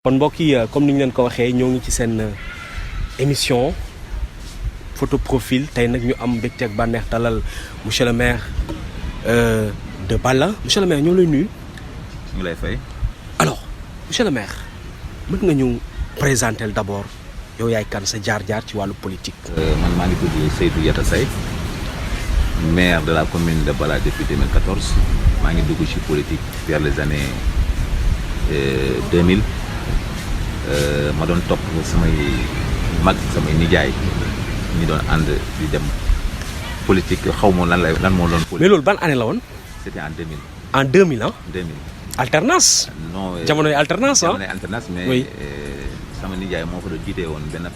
kon mbokk yi comme ni ñu leen ko waxee ñoo ngi ci seen émission photo profil tey nag ñu am mbégte ak bànneex dalal monsieur le maire de Balla monsieur le maire ñoo lay nuyu. ñu lay fay. alors monsieur le maire mën nga ñu présenter d'abord yow yaay kan sa jaar-jaar ci wàllu politique. man maa ngi tudd Seydou Yatta Seye maire de la commune de Balla depuis 2014 maa ngi dugg ci politique vers les années 2000. ma doon topp samay mag samay nijaay ñi doon ànd di dem politique xaw ma lan moo doon. mais loolu ban année la woon. c'était en 2000. en 2000 ah. 2000. alternance. non jamonoy alternance ah. jamonoy alternance mais. oui sama nijaay moo ko doon jiite woon benn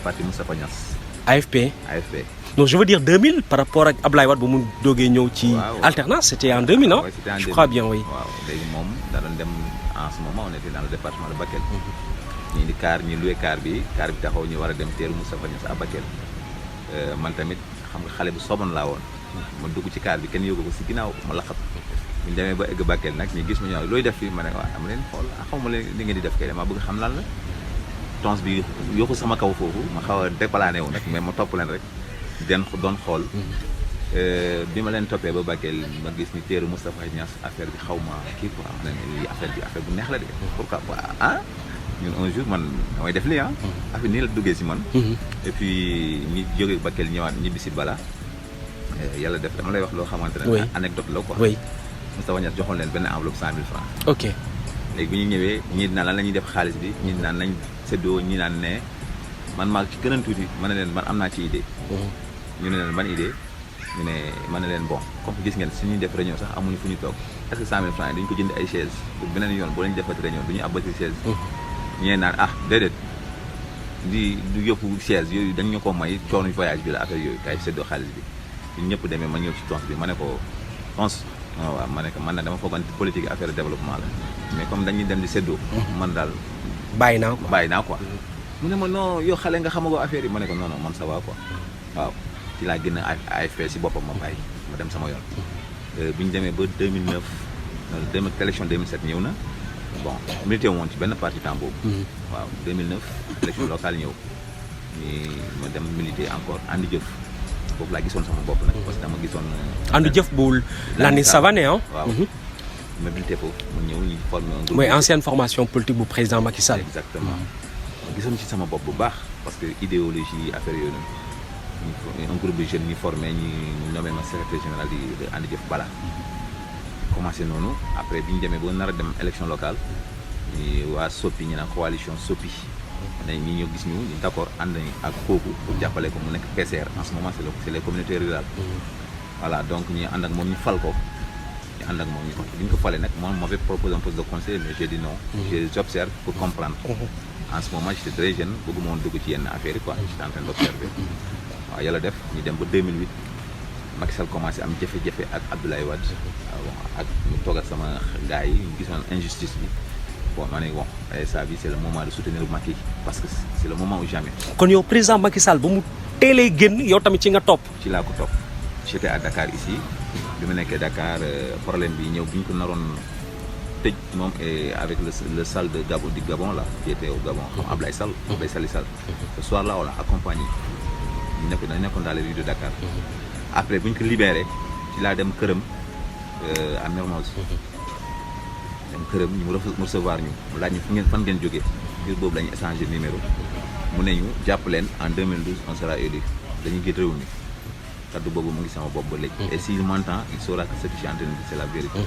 parti Moustapha Niasse. AFP. AFP. donc je veux dire 2000 par rapport ak Ablaye Wade ba mu doogee ñëw ci. alternance c'était en 2000 ah. c'était en 2000 je crois bien oui. waaw léegi moom da doon dem en ce moment on était dans le département de Bakel. ñii di kaar ñi loué kaar bi taxaw ñu war a dem teeru Moustapha Niasse à Bakel man tamit xam nga xale bu soboon laa woon ma dugg ci kaar bi kenn yóbbu ko si ginnaaw ma laxat bu ñu demee ba egg Bakel nag ñu gis ma ñëw looy def fii ma ne waaw am leen xool xaw ma leen li ngeen di def kay dama bëgg xam lan la tons bi yokku sama kaw foofu ma xaw a déplané wu nag mais ma topp leen rek doon xool bi ma leen toppee ba Bakel ma gis ni teeru Moustapha Niasse affaire bi xaw ma kii quoi ma ne lii affaire bu neex la de pourquoi ah ñun un jour man damay def lii affaire nii la duggee si man. et puis ñi jóge Bakel ñëwaat ñibbi si Balla yàlla def dama lay wax loo xamante ne. anecdote la quoi. oui Moustapha Niasse joxoon leen benn enveloppe 100 000 francs. ok léegi bi ñu ñëwee ñii naan lan la ñuy def xaalis bi ñii naan nañ séddoo ñii naan ne man maa ci gën a tuuti ma ne leen man am naa ci idée. ñu ne leen ban idée ñu ne ma ne leen bon comme gis ngeen su ñuy def réunion sax amuñu fu ñu toog est-ce que 100 000 francs yi dañu ko jënd ay chaise pour beneen yoon boo leen defati réunion du ñu abbati chaise. ñee naan déedéet du yëpp chaise yooyu dañ ñu ko may coono voyage bi la affaire yooyu kay séddoo xaalis bi ñun ñëpp demee ma ñëw ci tons bi ma ne ko tons waaw ma ne ko man na dama foogoon politique affaire développement la mais comme dañuy dem di séddoo man daal bàyyi naa quoi mu ne ma non yow xale nga xamagoo affaire yi ma ne ko non non man ça va quoi waaw ci laa génn AFP si boppam ma bàyyi ma dem sama yoon bi ñu demee ba 2009 élection 2007 ñëw na bon milité woon ci benn parti temps boobu. waaw 2009 élection locale ñëw ni ma dem milité encore andi jëf foofu laa gisoon sama bopp nag parce que dama gisoon. andi jëf bul Landing Savané ah. waaw ma milité foofu mu ñëw ñu formé un groupe. mooy ancienne formation politique bu président Macky Sall. exactement ma gisoon ci sama bopp bu baax parce que idéologie affaire yooyu noonu un groupe de jeunes ñu formé ñu nommé ma secrétaire général di andi jëf Balla. commencé noonu après bi ñu demee ba nar a dem élection locale ñu waa Sopi ñu naan coalition Sopi ne ñi ñoo gis ñu d'accord ànd nañu ak kooku pour jàppale ko mu nekk PCR en ce moment c'est les communautés rurales. voilà donc ñu ànd ak moom ñu fal ko ñu ànd ak moom ñu bi ñu ko falee nag moom m'avait proposé un poste de conseiller mais j'ai dit non. j'observe pour comprendre. en ce moment j'étais très jeune bëgguma woon dugg ci yenn affaires yi quoi j'étais en train d'observer. waaw yàlla def ñu dem ba 2008. Macky Sall commencé am jafe-jafe ak Abdoulaye Wade ak ñu toog ak sama gars yi ñu gisoon injustice bi bon ma ne bon ça bi c'est le moment de soutenir Macky parce que c'est le moment ou jamais. kon yow président Macky Sall ba mu teelee génn yow tamit ci nga topp. ci laa ko topp j'étais à Dakar ici bi ma nekkee Dakar problème bi ñëw bi ñu ko naroon tëj moom et avec le Sall de Gabon du Gabon là qui était au Gabon Ablaye Sall. ce soir là on l'a accompagné ñu nekkoon dans les rues de Dakar. après bu ñu ko libéré ci laa dem këram à Mermoz dem këram ñu mu recevoir ñu mu laaj ñu fan ngeen jógee ngir boobu la ñu échangé numéro mu ne ñu jàpp leen en 2012 on sera élu dañuy gét réew mi kaddu boobu mu ngi sama bopp ba léegi et s'il m'entend il saura que ce que je suis en train de dire c'est la vérité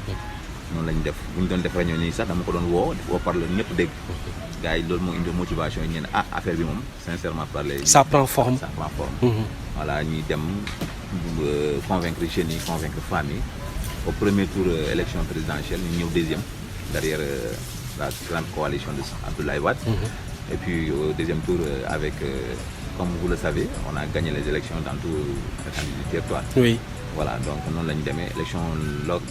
noonu la ñu def bu ñu doon def réunion nii sax dama ko doon woo parler ñëpp dégg gars yi loolu moo indi motivation yi ñu ne affaire bi moom sincèrement parler ça prend forme voilà ñuy dem convaincre jeunes yi convaincre femmes yi au premier tour élection présidentielle ñu ñëw deuxième derrière la grande coalition de Abdoulaye Wade. Et puis au deuxième tour avec comme vous le savez on a gagné les élections dans tout l'étendue du territoire. Oui. Voilà donc noonu la ñu demee élection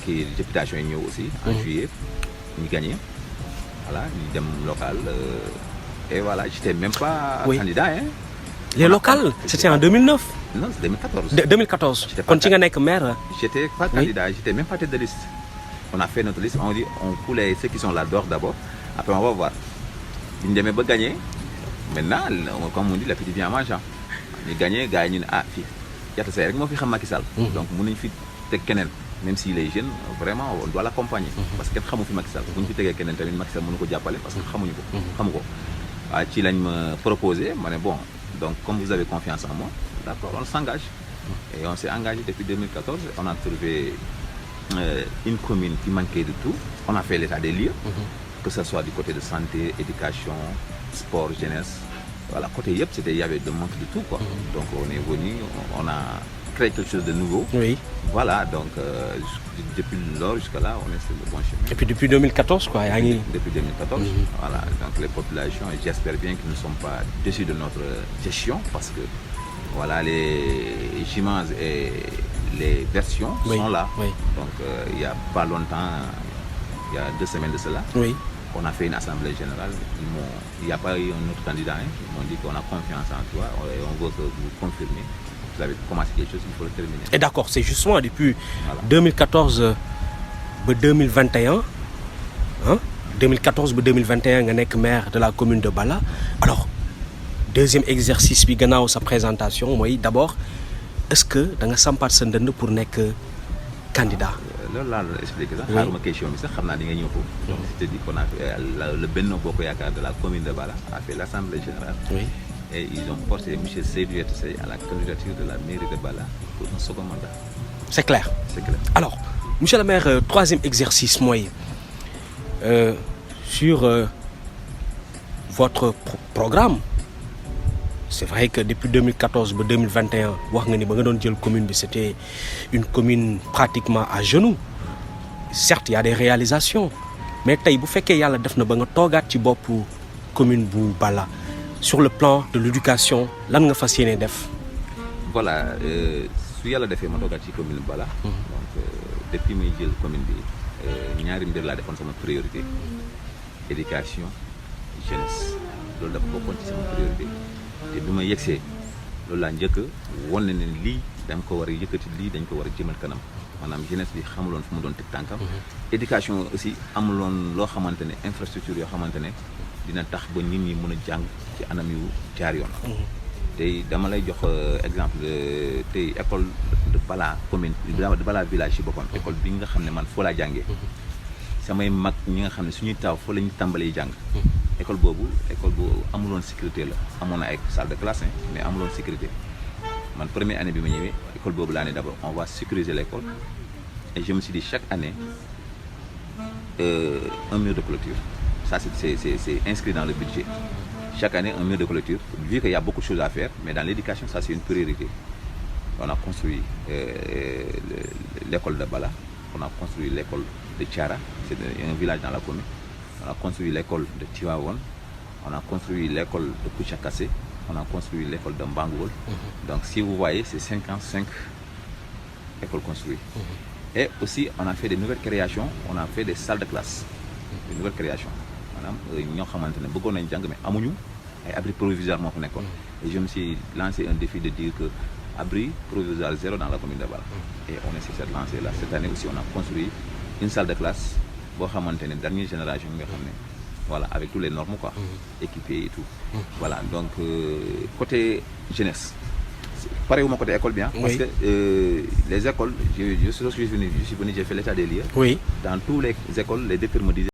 kii députation yi ñëw aussi. en juillet ñu gagné voilà ñu dem local et voilà j'étais même pas candidat hein. Les locales, c'était en 2009. Non, c'est 2014. 2014. Quand tu es maire. J'étais pas candidat, j'étais même pas tête de liste. On a fait notre liste, on dit on coule ceux qui sont là d'abord, après on va voir. bi ñu demee ba gagné maintenant comme on dit l'appétit vient en mangeant ñu gagné gars yi ñu ne ah fii Yatta Seye rek moo fi xam Macky Sall. donc mun nañu fi teg keneen même si les jeunes vraiment on doit l'accompagner. parce que kenn xamu fi Macky Sall bu ñu fi tegee keneen tamit Macky Sall mënu ko jàppale parce que xamuñu ko. xamu ko waaw ci lañ ma proposé ma ne bon donc comme vous avez confiance en moi d'accord on s'engage. et on s'est engagé depuis 2014 on a trouvé une commune qui manquait de tout on a fait l'état des lieux. que ce soit du côté de santé éducation sport jeunesse voilà côté yëpp c'était il y avait de manque de tout quoi. donc on est venu on a créé quelque chose de nouveau. Oui. Voilà donc depuis lors jusqu'à là on est sur le bon chemin. Et puis depuis 2014 quoi yaa ngi. Depuis 2014. Voilà donc les populations et j'espère bien qu'ils ne sont pas déçus de notre gestion parce que voilà les images et les versions sont là. Oui. Donc il y a pas longtemps il y a 2 semaines de cela. Oui. On a fait une assemblée générale. Il n'y a pas eu un autre candidat. Ils m'ont dit qu'on a confiance en toi et on veut que vous confirmez. Vous avez commencé quelque chose, il faut le terminer. Et d'accord, c'est justement depuis 2014 ba 2021 hein 2014 ba 2021 nga nekk maire de la commune de Bala. Alors deuxième exercice bi gannaaw sa présentation mooy d'abord est-ce que da nga sampaat sa ndënd pour nekk candidat. loolu laa la expliqué sax xaaruma question bi sax xam naa di nga ñëw foofu. donc c'est-à-dire qu'on a fait le Benno Bokk Yaakaar de la commune de Bala a fait l'assemblée générale. Oui. Et ils ont porté M. Seydou Yatta Seye à la candidature de la mairie de Bala pour un second mandat. C'est clair. C'est clair. Alors monsieur le maire troisième exercice mooy sur votre programme. C'est vrai que depuis 2014 ba 2021 wax nga ni ba nga doon jël commune bi c'était une commune pratiquement à genoux. Certes il y a des réalisations mais tey bu fekkee yàlla def na ba nga toogaat ci boppu commune bu Bala sur le plan de l'éducation lan nga fas yéene def. Voilà su yàlla defee ma toogaat ci commune Bala. donc depuis may jël commune bi ñaari mbir laa defoon sama priorité éducation jeunesse loolu dafa bokkoon ci sama priorité. te bi ma yegsee loolu laa njëkk won ne lii dañ ko war a yëkkati lii dañ ko war a jëmal kanam maanaam jeunesse bi xamuloon fu mu doon teg tànkam. éducation aussi amuloon loo xamante ne infrastructure yoo xamante ne dina tax ba nit ñi mën a jàng ci anam yu jaar yoon. tey dama lay jox exemple tey école de Bala commune de Bala village ci boppam école bi nga xam ne man foo laa jàngee. samay mag ñi nga xam ne suñuy taw foo la ñu tàmbalee jàng. école boobu amuloon sécurité la amoon na ay salle de classe mais amuloon sécurité man première année bi ma ñëwee école boobu laa ne d'abord on va sécuriser l'école et je me suis dit chaque année un mur de clôture ça c'est inscrit dans le budget chaque année un mur de clôture vu qu'il y a beaucoup de choses à faire mais dans l'éducation ça c'est une priorité on a construit l'école de Bala on a construit l'école de Thiara c'est un village dans la commune. On a construit l'école de Tivaouane, on a construit l'école de Kouchakassé, on a construit l'école de Mbangol. Donc si vous voyez, c'est 55 écoles construites. Et aussi, on a fait des nouvelles créations, on a fait des salles de classe. Des nouvelles créations. Madame, ñoo xamante ne bëggoon nañ jàng mais amuñu ay abri provisoire moo fa nekkoon. Et je me suis lancé un défi de dire que abri provisoire 0 dans la commune de Bala. Et on essaie de lancer là. Cette année aussi, on a construit une salle de classe. boo xamante ne dernière génération nga xam ne voilà avec tous les normes quoi équipés et tout voilà donc côté jeunesse parewuma côté école bien parce que les écoles je suis venu j'ai fait l'état des lieux dans tous les écoles les directeurs me disaient